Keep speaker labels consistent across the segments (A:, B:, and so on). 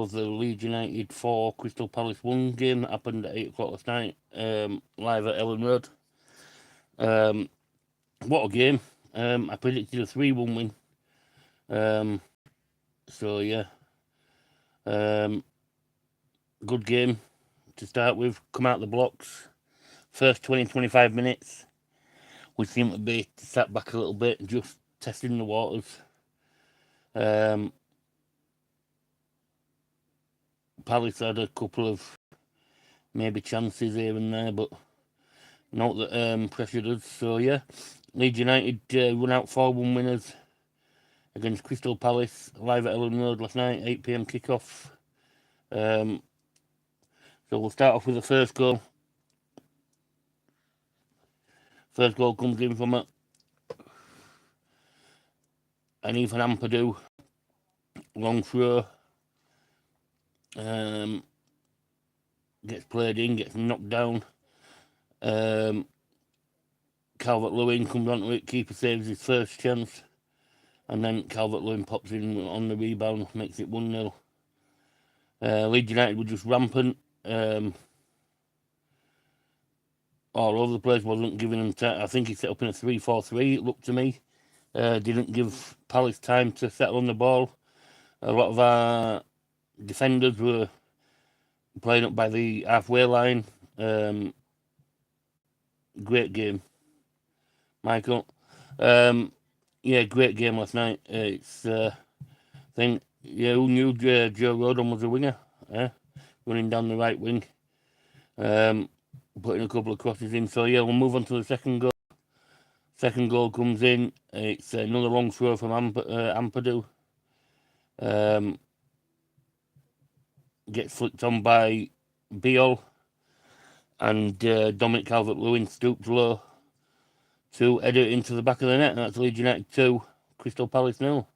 A: of the Leeds United 4 Crystal Palace 1 game that happened at 8 o'clock last night, live at Ellen Road. What a game. I predicted a 3-1 win. So, yeah. Good game to start with. Come out the blocks. First 20-25 minutes, we seem to be sat back a little bit, just testing the waters. Palace had a couple of maybe chances here and there, but not that pressured us. So yeah, Leeds United run out 4-1 winners against Crystal Palace live at Ellen Road last night, 8 p.m. kickoff. So we'll start off with the first goal. First goal comes in from an Ethan Ampadu long throw. Gets played in, gets knocked down. Calvert-Lewin comes onto it, keeper saves his first chance, and then Calvert-Lewin pops in on the rebound, makes it 1-0. Leeds United were just rampant, all over the place, wasn't giving them time. I think he set up in a 3-4-3, it looked to me. Didn't give Palace time to settle on the ball. A lot of our defenders were playing up by the halfway line. Great game, Michael. Yeah, great game last night. It's thing. Yeah, who knew Joe Rodon was a winger? Running down the right wing, putting a couple of crosses in. So yeah, we'll move on to the second goal. Second goal comes in. It's another long throw from Ampadu. Gets flicked on by Beal, and Dominic Calvert-Lewin stoops low to head it into the back of the net, and that's Leeds United 2, Crystal Palace 0.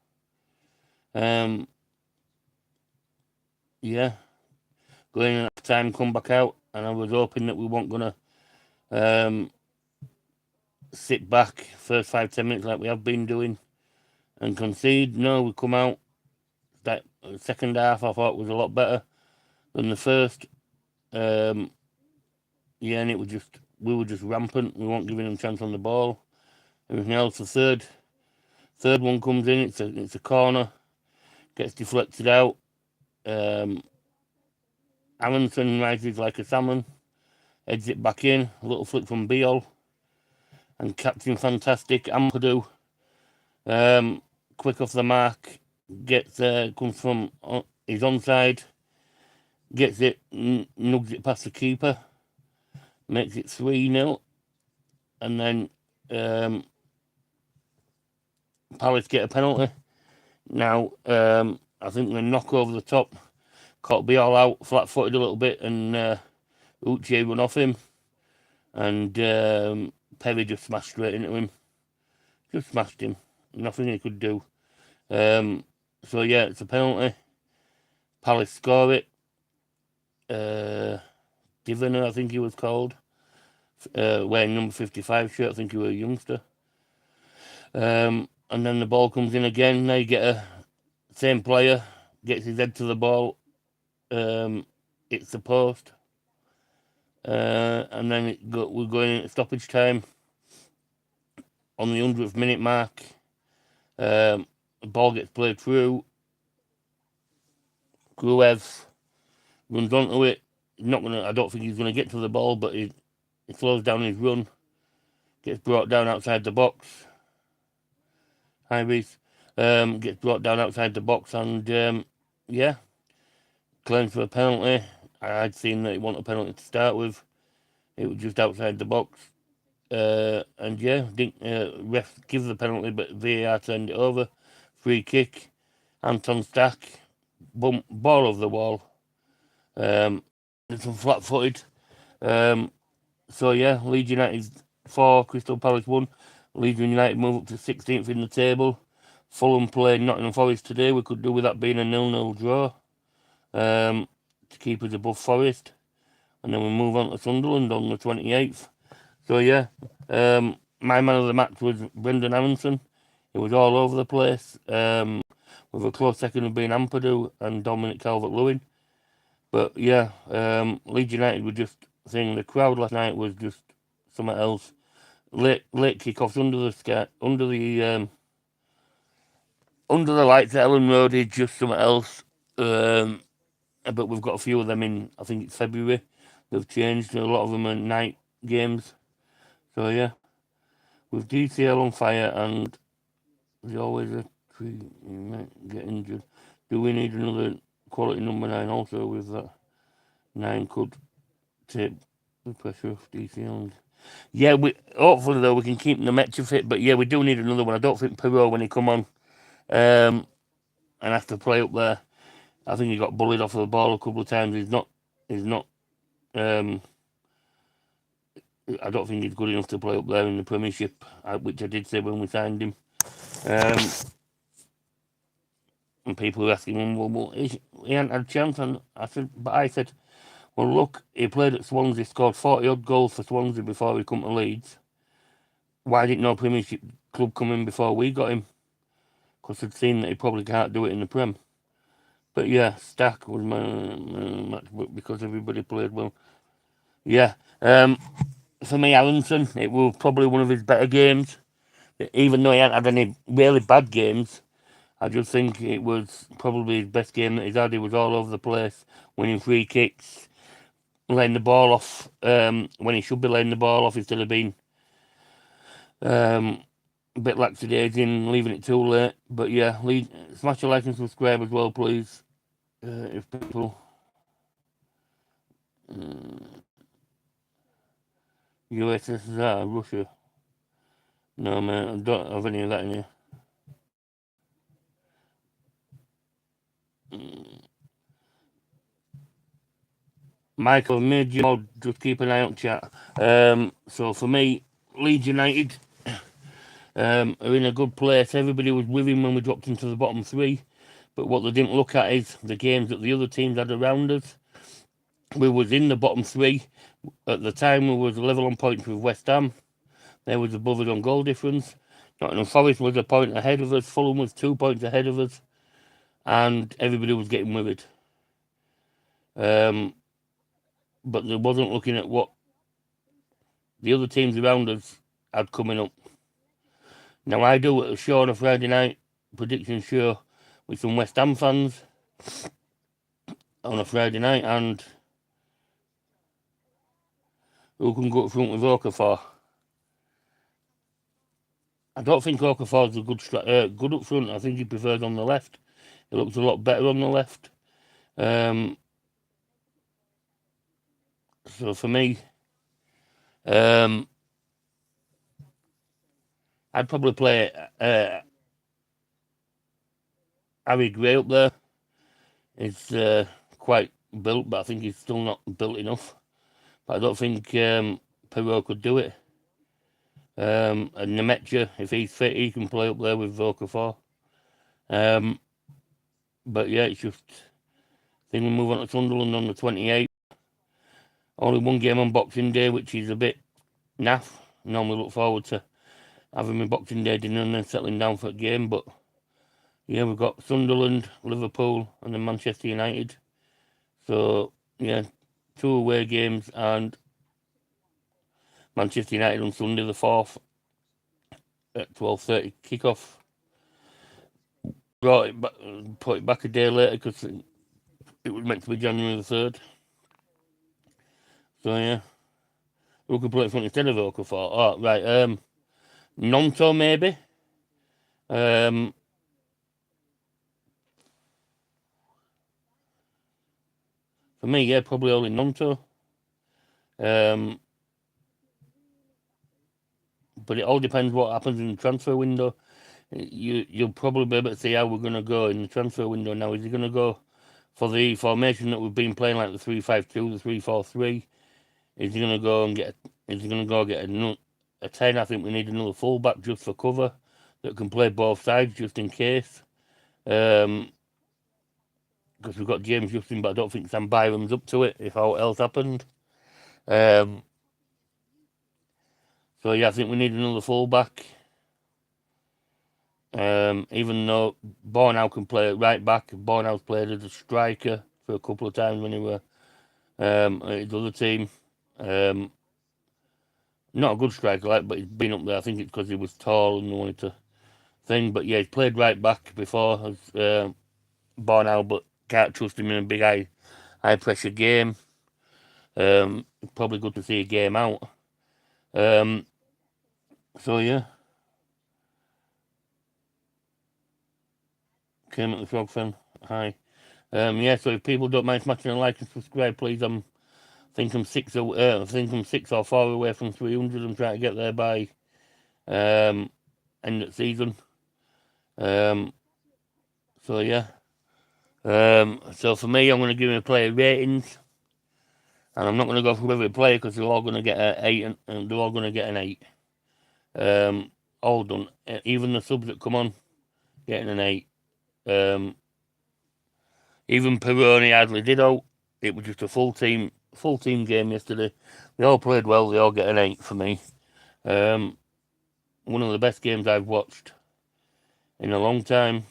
A: Yeah, going in at time, come back out, and I was hoping that we weren't going to sit back first 5-10 minutes like we have been doing and concede. No, we come out. That second half I thought was a lot better than the first. Yeah, and we were just rampant. We weren't giving them a chance on the ball. Everything else. The third one comes in. It's a corner, gets deflected out. Aronson rises like a salmon, heads it back in. A little flick from Beal, and Captain Fantastic Ampadu, quick off the mark, comes from his onside, gets it, nugs it past the keeper, makes it 3-0, and then Palace get a penalty. Now, I think the knock over the top caught Beal out, flat-footed a little bit, and Uche run off him, and Perry just smashed straight into him. Just smashed him. Nothing he could do. So yeah, it's a penalty. Palace score it. Divener, I think he was called, wearing number 55 shirt. I think he was a youngster. And then the ball comes in again. Now you get a same player, gets his head to the ball. It's the post. And then we're going into stoppage time. On the 100th minute mark, the ball gets played through. Gruev runs onto it. I don't think he's going to get to the ball, but he slows down his run. Gets brought down outside the box. Hi, Reese. Gets brought down outside the box, and yeah, claims for a penalty. I'd seen that he wanted a penalty to start with. It was just outside the box. And yeah, ref gives the penalty, but VAR turned it over. Free kick. Anton Stack. Ball over the wall. It's flat-footed. So yeah, Leeds United 4, Crystal Palace 1. Leeds United move up to 16th in the table. Fulham played Nottingham Forest today. We could do with that being a 0-0 draw to keep us above Forest. And then we move on to Sunderland on the 28th. So yeah, my man of the match was Brendan Aronson. He was all over the place. We with a close second of being Ampadu and Dominic Calvert-Lewin. But yeah, Leeds United were just saying the crowd last night was just something else. Late kickoffs under the lights at Ellen Road is just something else. But we've got a few of them in, I think it's February. They've changed. A lot of them are night games. So yeah, with DCL on fire and there's always a tree, you might get injured. Do we need another quality number 9 also with that? 9 could take the pressure off DCL. Yeah, hopefully though we can keep the Metcha fit, but yeah, we do need another one. I don't think Perot when he come on and have to play up there. I think he got bullied off of the ball a couple of times. He's not I don't think he's good enough to play up there in the Premiership, which I did say when we signed him. And people were asking him, well, he hadn't had a chance. And I said, well, look, he played at Swansea, scored 40-odd goals for Swansea before he come to Leeds. Why didn't no Premiership club come in before we got him? Because they'd seen that he probably can't do it in the Prem. But yeah, Stack was my match because everybody played well. Yeah. For me, Allenson, it was probably one of his better games. Even though he hadn't had any really bad games, I just think it was probably his best game that he's had. He was all over the place, winning free kicks, laying the ball off when he should be laying the ball off instead of being a bit lackadaisy, leaving it too late. But yeah, smash a like and subscribe as well, please. If people USSR, Russia. No, man, I don't have any of that in here. Michael, made you all just keep an eye on chat. So for me, Leeds United are in a good place. Everybody was with him when we dropped into the bottom 3. But what they didn't look at is the games that the other teams had around us. We was in the bottom 3. At the time, we was level on points with West Ham. They was above us on goal difference. Nottingham Forest was a point ahead of us. Fulham was 2 points ahead of us. And everybody was getting worried. But they wasn't looking at what the other teams around us had coming up. Now, I do a show on a Friday night, prediction show, with some West Ham fans on a Friday night, and who can go up front with Okafor? I don't think Okafor's a good up front. I think he prefers on the left. He looks a lot better on the left. So for me, I'd probably play Harry Gray up there. He's quite built, but I think he's still not built enough. But I don't think Perot could do it. And Nemetja, if he's fit, he can play up there with Okafor. But yeah, it's just then we move on to Sunderland on the 28th. Only one game on Boxing Day, which is a bit naff. Normally look forward to having my Boxing Day dinner and then settling down for a game. But yeah, we've got Sunderland, Liverpool, and then Manchester United. So yeah, 2 away games, and Manchester United on Sunday the 4th at 12:30 kickoff. Put it back a day later because it was meant to be January the 3rd. So yeah, who could play it front instead of Okafor? Oh, right, Nonto maybe. For me, yeah, probably only Nonto. But it all depends what happens in the transfer window. You'll probably be able to see how we're going to go in the transfer window now. Is he going to go for the formation that we've been playing, like the 3-5-2, the 3-4-3? Is he going to go and get? Is he going to go get a 10? I think we need another fullback just for cover that can play both sides just in case. Because we've got James Justin, but I don't think Sam Byram's up to it if all else happened. So yeah, I think we need another fullback. Even though Bornau can play at right back, Bornau's played as a striker for a couple of times when he were at his other team. Not a good striker, like, but he's been up there. I think it's because he was tall and they wanted to thing. But yeah, he's played right back before as Bornau, but can't trust him in a big high pressure game. Probably good to see a game out. So yeah, came at the Frog fan. Hi. Yeah. So if people don't mind smashing a like and subscribe, please. I think I'm 6 or 4 away from 300. I'm trying to get there by end of season. So yeah. So for me, I'm going to give him a player ratings, and I'm not going to go for every player because they're all going to get an 8, and they're all going to get an 8. All done. Even the subs that come on, getting an 8. Even Peroni hardly did out. It was just a full team game yesterday. They all played well. They all get an 8 for me. One of the best games I've watched in a long time.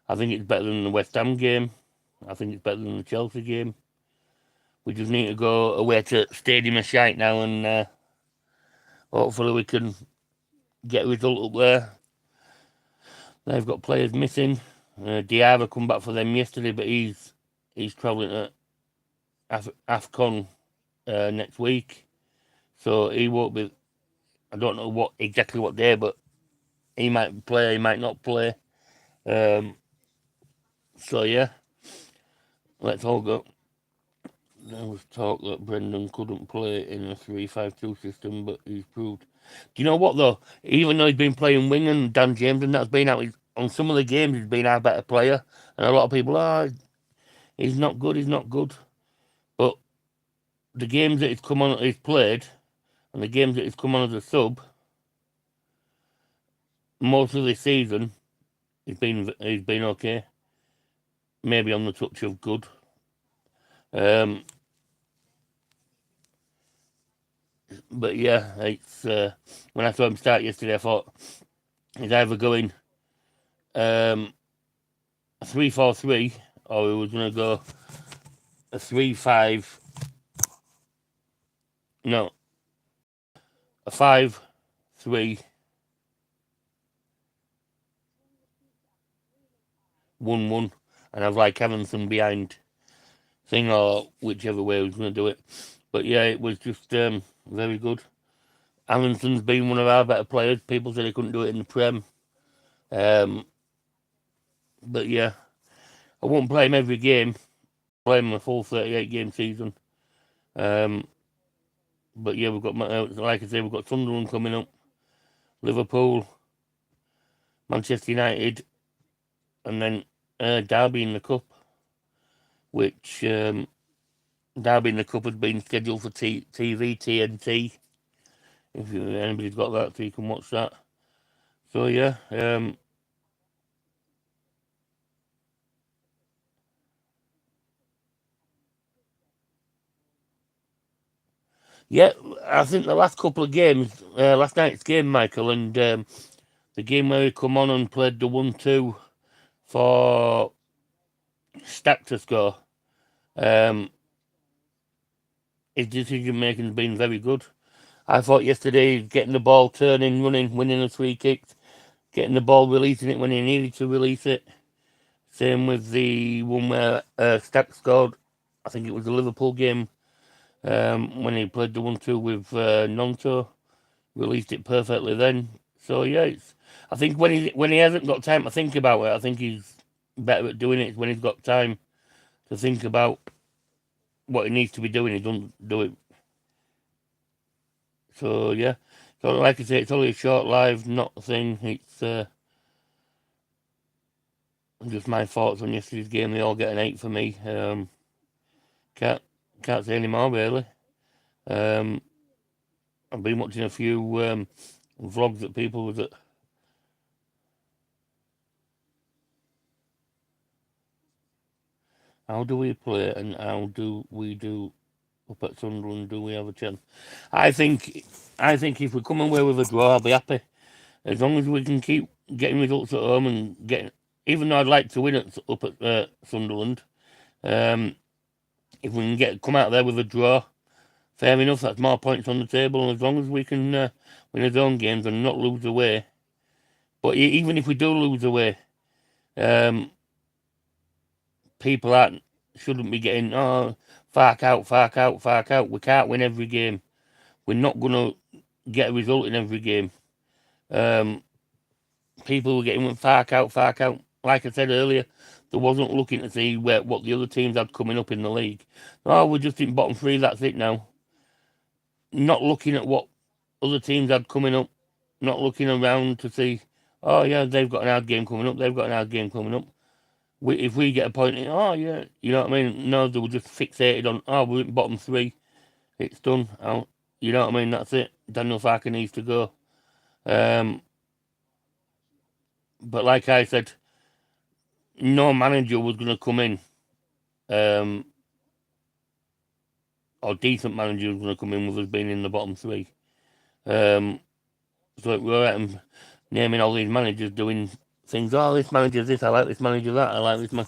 A: I think it's better than the West Ham game. I think it's better than the Chelsea game. We just need to go away to Stadium of Shite now, and hopefully we can get a result up there. They've got players missing. Diarra come back for them yesterday, but he's travelling to AFCON next week, so he won't be. I don't know exactly what day, but he might play, he might not play. So yeah, let's all go. There was talk that Brendan couldn't play in a 3-5-2 system, but he's proved. Do you know what though? Even though he's been playing wing and Dan James and that's been out on some of the games, he's been our better player, and a lot of people he's not good, he's not good. But the games that he's played, and the games that he's come on as a sub, most of this season, he's been okay. Maybe on the touch of good. But yeah, it's when I saw him start yesterday, I thought he's either going 3-4-3 or he was going to go a 3-5. No, a 5-3-1-1, and I've like Evanson behind thing or whichever way he was going to do it. But yeah, it was just very good. Amundsen's been one of our better players. People said he couldn't do it in the Prem. But yeah, I won't play him every game. Play him a full 38 game season. But yeah, we've got, like I say, we've got Sunderland coming up, Liverpool, Manchester United, and then Derby in the Cup, which Derby in the Cup has been scheduled for TV TNT. If anybody's got that, so you can watch that. So yeah, yeah, I think the last couple of games, last night's game, Michael, and the game where he come on and played the 1-2 for Stack to score, his decision making has been very good. I thought yesterday getting the ball turning, running, winning the 3 kicks, getting the ball, releasing it when he needed to release it. Same with the one where Stack scored. I think it was the Liverpool game when he played the 1-2 with Nonto, released it perfectly then. So yeah, I think when he hasn't got time to think about it, I think he's better at doing it when he's got time to think about what he needs to be doing. He doesn't do it. So yeah, so like I say, it's only a short live, not a thing. It's just my thoughts on yesterday's game. They all get an 8 for me. Can't say any more really. I've been watching a few vlogs that people was at. How do we play and how do we do up at Sunderland? Do we have a chance? I think if we come away with a draw, I'll be happy. As long as we can keep getting results at home and getting, even though I'd like to win up at Sunderland, if we can come out there with a draw, fair enough. That's more points on the table. And as long as we can win our own games and not lose away, but even if we do lose away, people shouldn't be getting fark out, fark out, fark out. We can't win every game. We're not gonna get a result in every game. People were getting fark out, fark out. Like I said earlier, they wasn't looking to see what the other teams had coming up in the league. Oh, we're just in bottom three. That's it now. Not looking at what other teams had coming up. Not looking around to see. Oh yeah, they've got an hard game coming up. They've got an hard game coming up. If we get a point, oh yeah, you know what I mean? No, they were just fixated on, oh, we're in bottom three. It's done. You know what I mean? That's it. Daniel Farker needs to go. But like I said, no manager was going to come in, or decent manager was going to come in with us being in the bottom three. So we're at them naming all these managers doing things. Oh, this manager's this. I like this manager that. I like this man.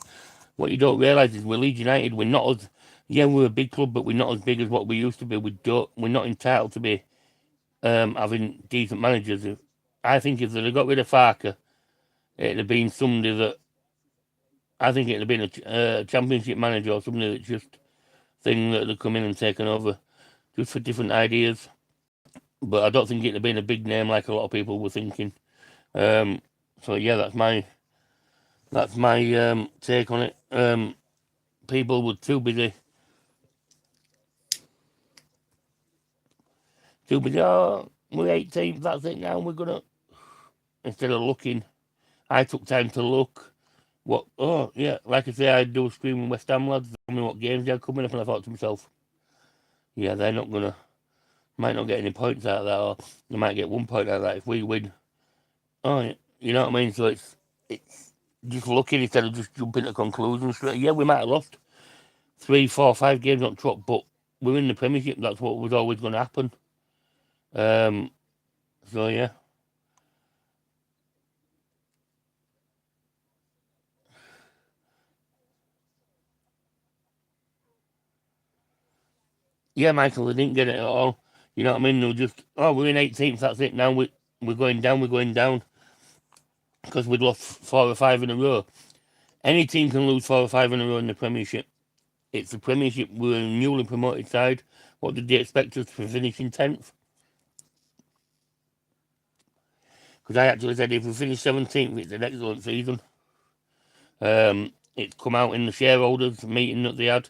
A: What you don't realise is we're Leeds United. We're not as, we're a big club, but we're not as big as what we used to be. We're not entitled to be having decent managers. I think if they'd have got rid of Farker, it'd have been somebody that, I think it'd have been a championship manager or somebody that's just thing that had come in and taken over just for different ideas. But I don't think it'd have been a big name like a lot of people were thinking. So yeah, that's my take on it. People were too busy. Oh, we're 18th, that's it now, we're gonna, instead of looking, I took time to look. Like I say, I do a screen with West Ham lads, tell me what games they're coming up, and I thought to myself, yeah, they're not gonna, might not get any points out of that, or they might get 1 point out of that if we win. Oh, you know what I mean? So it's just looking instead of just jumping to conclusions. Yeah, we might have lost 3, 4, 5 games on trot, but we're in the Premiership. That's what was always going to happen. So yeah. Yeah, Michael, they didn't get it at all. You know what I mean? They were just, we're in 18th, that's it now. We're going down. Because we'd lost 4 or 5 in a row. Any team can lose 4 or 5 in a row in the Premiership. It's the Premiership, we're a newly promoted side. What did they expect us to finish in 10th? Because I actually said if we finish 17th, it's an excellent season. It's come out in the shareholders meeting that they had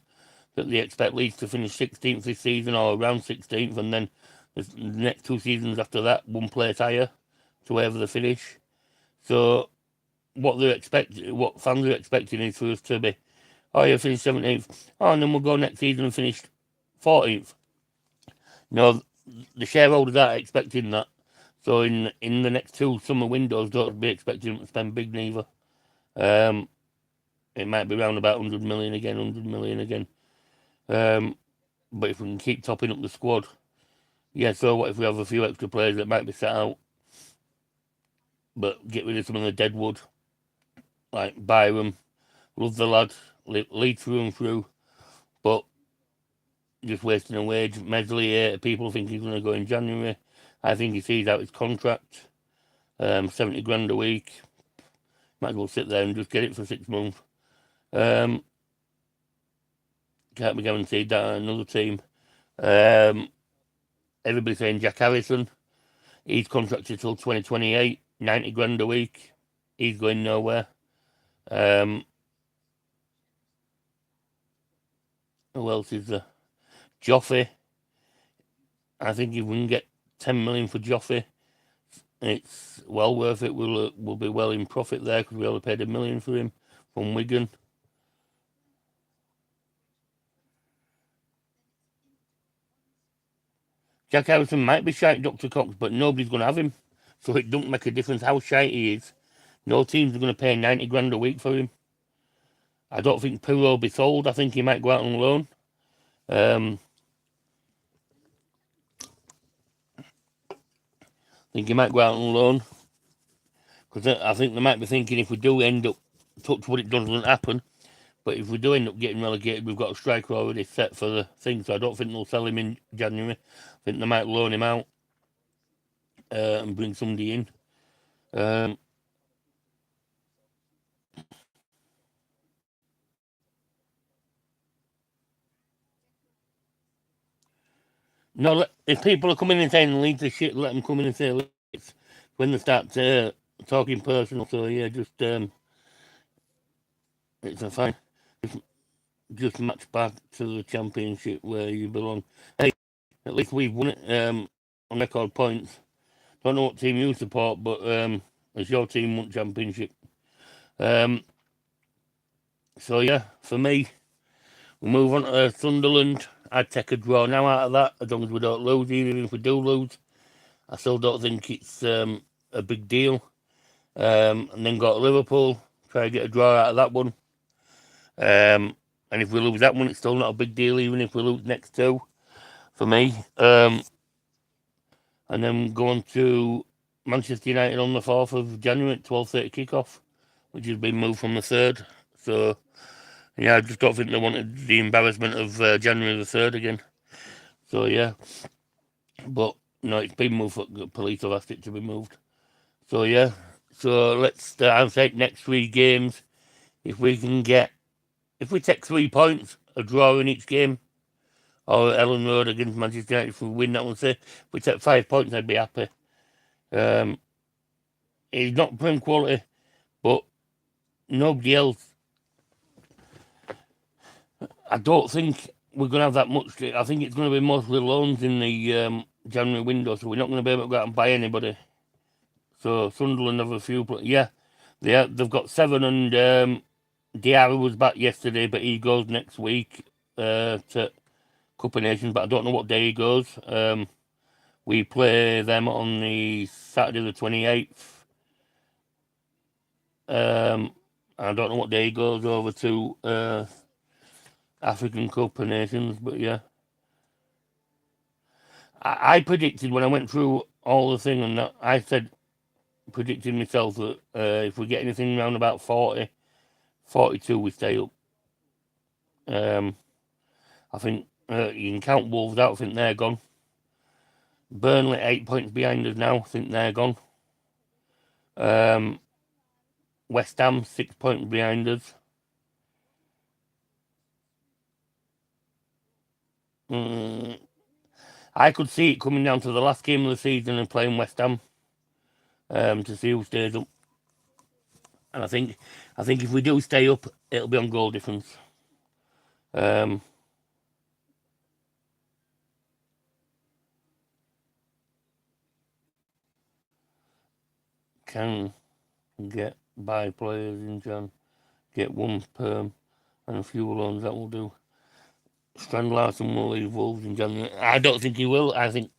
A: that they expect Leeds to finish 16th this season or around 16th, and then the next 2 seasons after that, 1 place higher to wherever they finish. So what fans are expecting is for us to be, you finish 17th, and then we'll go next season and finish 14th. No, the shareholders aren't expecting that. So in the next 2 summer windows, don't be expecting them to spend big neither. It might be around about 100 million again. But if we can keep topping up the squad, so what if we have a few extra players that might be set out, but get rid of some of the deadwood, like Byram, love the lad, lead through and through, but just wasting a wage. Mesley, people think he's going to go in January. I think he sees out his contract, 70 grand a week. Might as well sit there and just get it for 6 months. Can't be guaranteed that at another team. Everybody's saying Jack Harrison. He's contracted till 2028, 90 grand a week. He's going nowhere. Who else is there? Joffrey. I think if we can get 10 million for Joffrey, it's well worth it. We'll be well in profit there because we only paid $1 million for him from Wigan. Jack Harrison might be shite, Dr. Cox, but nobody's going to have him. So it don't make a difference how shite he is. No teams are going to pay 90 grand a week for him. I don't think Pirlo will be sold. I think he might go out on loan. I think he might go out on loan. Because I think they might be thinking if we do end up, touch wood, it doesn't happen. But if we do end up getting relegated, we've got a striker already set for the thing. So I don't think they'll sell him in January. I think they might loan him out and bring somebody in. No, if people are coming and saying Leeds are shit, let them come in and say Leeds when they start talking personal. So yeah, just it's a fine. Just match back to the championship where you belong. Hey, at least we've won it on record points. Don't know what team you support, but it's your team won championship. So yeah, for me, we move on to Sunderland. I'd take a draw now out of that, as long as we don't lose. Even if we do lose, I still don't think it's a big deal. And then got Liverpool, try to get a draw out of that one. And if we lose that one, it's still not a big deal, even if we lose next two, for me. And then going to Manchester United on the 4th of January at 12:30 kickoff, which has been moved from the 3rd. So, yeah, I just don't think they wanted the embarrassment of January the 3rd again. So, yeah. But, no, it's been moved. The police have asked it to be moved. So, yeah. So, let's I'll take next 3 games. If we take 3 points, a draw in each game, or Ellen Road against Manchester United, if we win that one, say, if we take 5 points, I'd be happy. He's not Prem quality, but nobody else. I don't think we're going to have that much. I think it's going to be mostly loans in the January window, so we're not going to be able to go out and buy anybody. So Sunderland have a few. Yeah, they've got 7, and Diarra was back yesterday, but he goes next week to Cup of Nations, but I don't know what day he goes. We play them on the Saturday the 28th. I don't know what day he goes over to African Cup of Nations, but yeah. I predicted when I went through all the thing and that, I predicted myself that if we get anything around about 40, 42, we stay up. I think you can count Wolves out, I think they're gone. Burnley 8 points behind us now, I think they're gone. West Ham 6 points behind us. I could see it coming down to the last game of the season and playing West Ham to see who stays up. And I think if we do stay up, it'll be on goal difference. Can get buy players in Jan, get 1 perm and a few loans, that will do. Strand Larson will leave Wolves in January. I don't think he will. I think,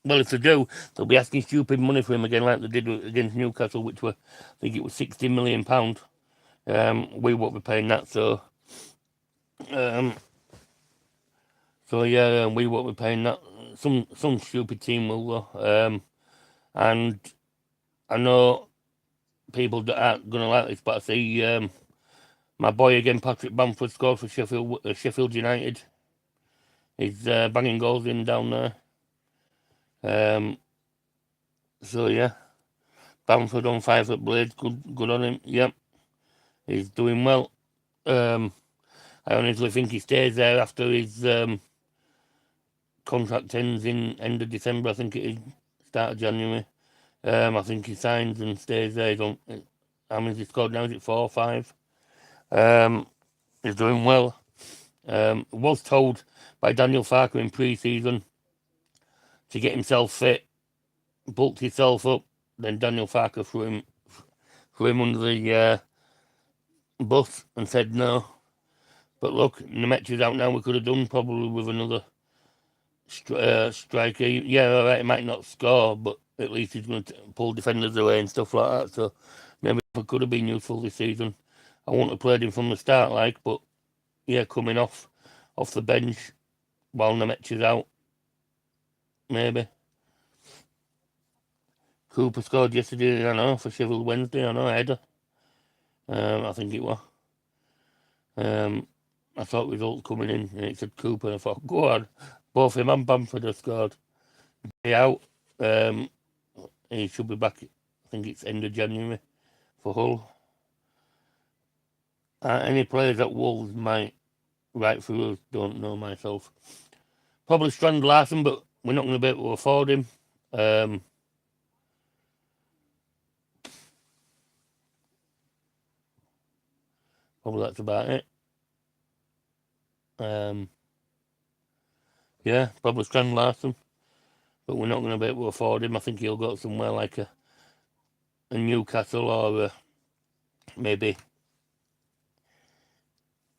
A: well, if they do, they'll be asking stupid money for him again, like they did against Newcastle, which were, I think it was £60 million. We won't be paying that, so yeah, we won't be paying that. Some stupid team will though. And I know people that aren't gonna like this, but I see my boy again, Patrick Bamford, scored for Sheffield United. He's banging goals in down there. So yeah, Bamford on 5 at Blades, good on him. Yep, he's doing well. I honestly think he stays there after his contract ends in end of December. I think it is start of January. I think he signs and stays there. How many has he scored now? Is it 4 or 5? He's doing well. Was told by Daniel Farker in pre-season to get himself fit, bulked himself up. Then Daniel Farker threw him under the bus and said no. But look, Nemetri's out now. We could have done probably with another striker. Yeah, all right, he might not score, but at least he's going to pull defenders away and stuff like that. So maybe it could have been useful this season. I wouldn't have played him from the start, but yeah, coming off the bench while Nemetri's out, maybe Cooper scored yesterday, I know, for Sheffield Wednesday, I know, header. I think it was. I thought results coming in, and it said Cooper, and I thought, go on. Both him and Bamford have scored. Day out. He should be back, I think it's end of January for Hull. Any players that Wolves might write through us, don't know myself. Probably Strand Larson, but we're not going to be able to afford him. Probably that's about it. Yeah, probably Strand Larson, but we're not going to be able to afford him. I think he'll go somewhere like a Newcastle or maybe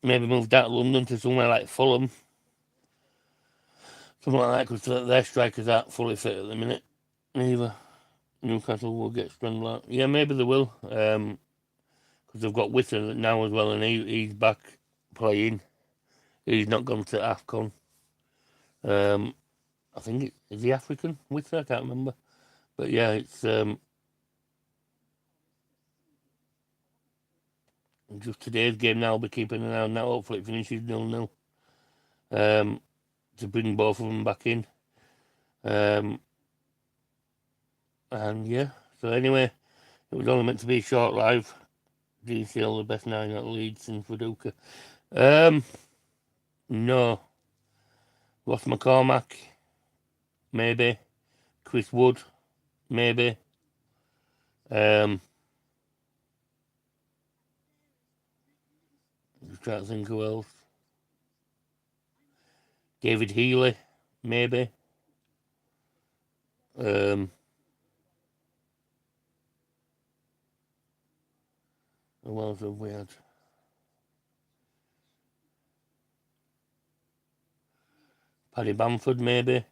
A: moved out of London to somewhere like Fulham. Something like that, because their strikers aren't fully fit at the minute. Neither. Newcastle will get Strand Larson. Yeah, maybe they will. Because they've got Witter now as well, and he's back playing. He's not gone to AFCON. I think is he African Witter? I can't remember. But yeah, it's just today's game now. I'll be keeping an eye on that. Hopefully it finishes 0-0. To bring both of them back in. And yeah, so anyway, it was only meant to be a short live. DCL, the best 9 at Leeds since Viduka. No. Ross McCormack, maybe. Chris Wood, maybe. Just trying to think who else. David Healy, maybe. Who else have we had? Paddy Bamford, maybe.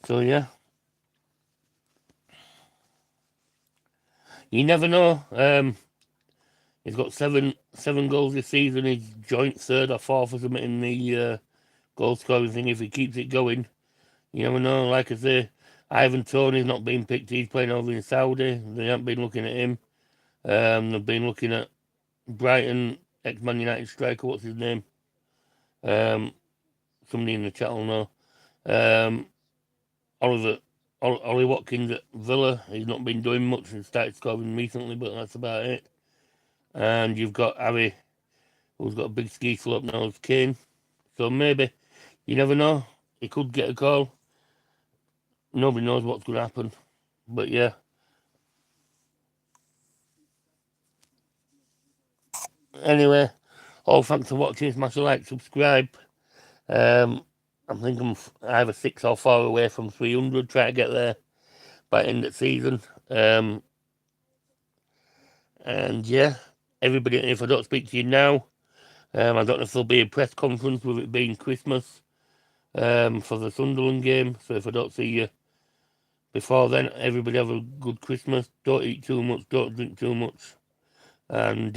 A: So yeah, you never know. He's got seven goals this season. He's joint third or fourth or something in the goal scoring thing. If he keeps it going, you never know. Like I say, Ivan Toney's not been picked. He's playing over in Saudi. They haven't been looking at him. They've been looking at Brighton ex-Man United striker. What's his name? Somebody in the chat will know. Ollie Watkins at Villa. He's not been doing much. He started scoring recently, but that's about it. And you've got Harry, who's got a big ski slope now, as Kane. So maybe, you never know. He could get a call. Nobody knows what's going to happen. But yeah. Anyway, all thanks for watching. Smash a like, subscribe. I think I'm either 6 or 4 away from 300. Try to get there by end of season. And yeah, everybody, if I don't speak to you now, I don't know if there'll be a press conference with it being Christmas for the Sunderland game. So if I don't see you before then, everybody have a good Christmas. Don't eat too much, don't drink too much. And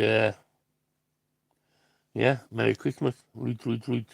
A: yeah, Merry Christmas. Root, root, root.